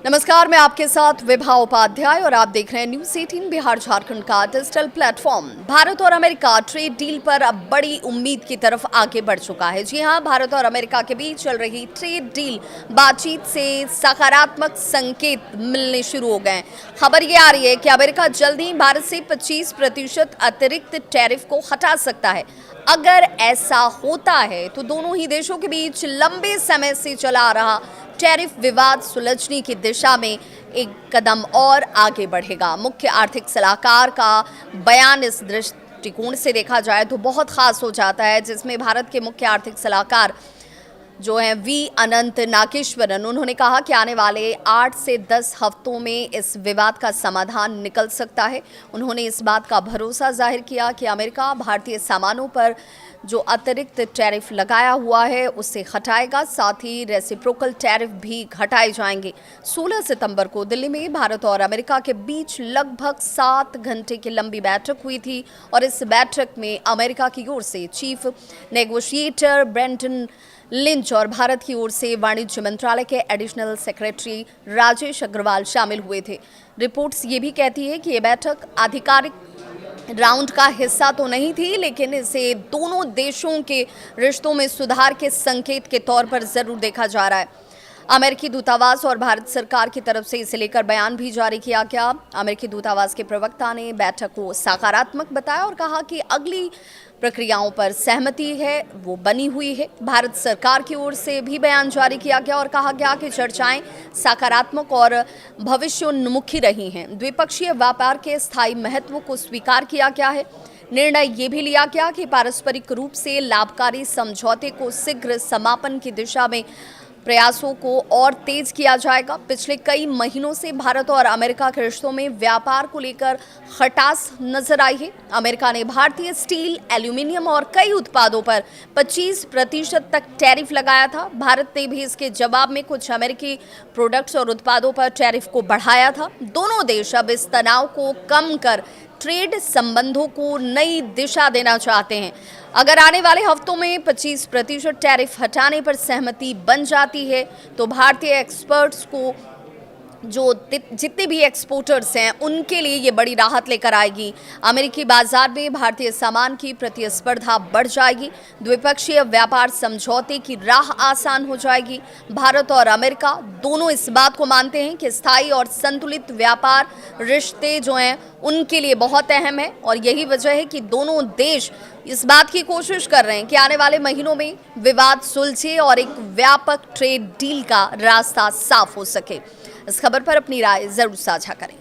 नमस्कार, मैं आपके साथ विभा उपाध्याय और आप देख रहे हैं न्यूज़ 18 बिहार झारखंड का डिजिटल प्लेटफॉर्म। भारत और अमेरिका ट्रेड डील पर अब बड़ी उम्मीद की तरफ आगे बढ़ चुका है। जी हां, भारत और अमेरिका के बीच चल रही ट्रेड डील बातचीत से सकारात्मक संकेत मिलने शुरू हो गए हैं। खबर ये आ रही है कि अमेरिका जल्द ही भारत से 25% अतिरिक्त टैरिफ को हटा सकता है। अगर ऐसा होता है तो दोनों ही देशों के बीच लंबे समय से चला आ रहा टैरिफ विवाद सुलझने की दिशा में एक कदम और आगे बढ़ेगा। मुख्य आर्थिक सलाहकार का बयान इस दृष्टिकोण से देखा जाए तो बहुत खास हो जाता है, जिसमें भारत के मुख्य आर्थिक सलाहकार जो हैं वी अनंत नागेश्वरन, उन्होंने कहा कि आने वाले 8 से 10 हफ्तों में इस विवाद का समाधान निकल सकता है। उन्होंने इस बात का भरोसा जाहिर किया कि अमेरिका भारतीय सामानों पर जो अतिरिक्त टैरिफ लगाया हुआ है उसे हटाएगा, साथ ही रेसिप्रोकल टैरिफ भी घटाए जाएंगे। 16 सितंबर को दिल्ली में भारत और अमेरिका के बीच लगभग 7 घंटे की लंबी बैठक हुई थी और इस बैठक में अमेरिका की ओर से चीफ नेगोशिएटर ब्रेंटन लिंच और भारत की ओर से वाणिज्य मंत्रालय के एडिशनल सेक्रेटरी राजेश अग्रवाल शामिल हुए थे। रिपोर्ट्स ये भी कहती है कि ये बैठक आधिकारिक राउंड का हिस्सा तो नहीं थी, लेकिन इसे दोनों देशों के रिश्तों में सुधार के संकेत के तौर पर जरूर देखा जा रहा है। अमेरिकी दूतावास और भारत सरकार की तरफ से इसे लेकर बयान भी जारी किया गया। अमेरिकी दूतावास के प्रवक्ता ने बैठक को सकारात्मक बताया और कहा कि अगली प्रक्रियाओं पर सहमति है वो बनी हुई है। भारत सरकार की ओर से भी बयान जारी किया गया और कहा गया कि चर्चाएं सकारात्मक और भविष्योन्मुखी रही हैं। द्विपक्षीय व्यापार के स्थायी महत्व को स्वीकार किया गया है। निर्णय ये भी लिया गया कि पारस्परिक रूप से लाभकारी समझौते को शीघ्र समापन की दिशा में प्रयासों को और तेज किया जाएगा। पिछले कई महीनों से भारत और अमेरिका के रिश्तों में व्यापार को लेकर खटास नजर आई है। अमेरिका ने भारतीय स्टील, एल्यूमिनियम और कई उत्पादों पर 25% तक टैरिफ लगाया था। भारत ने भी इसके जवाब में कुछ अमेरिकी प्रोडक्ट्स और उत्पादों पर टैरिफ को बढ़ाया था। दोनों देश अब इस तनाव को कम कर ट्रेड संबंधों को नई दिशा देना चाहते हैं। अगर आने वाले हफ्तों में 25% टैरिफ हटाने पर सहमति बन जाती है तो भारतीय एक्सपर्ट्स को जो जितने भी एक्सपोर्टर्स हैं उनके लिए ये बड़ी राहत लेकर आएगी। अमेरिकी बाजार में भारतीय सामान की प्रतिस्पर्धा बढ़ जाएगी। द्विपक्षीय व्यापार समझौते की राह आसान हो जाएगी। भारत और अमेरिका दोनों इस बात को मानते हैं कि स्थायी और संतुलित व्यापार रिश्ते जो हैं उनके लिए बहुत अहम है और यही वजह है कि दोनों देश इस बात की कोशिश कर रहे हैं कि आने वाले महीनों में विवाद सुलझे और एक व्यापक ट्रेड डील का रास्ता साफ हो सके। इस खबर पर अपनी राय जरूर साझा करें।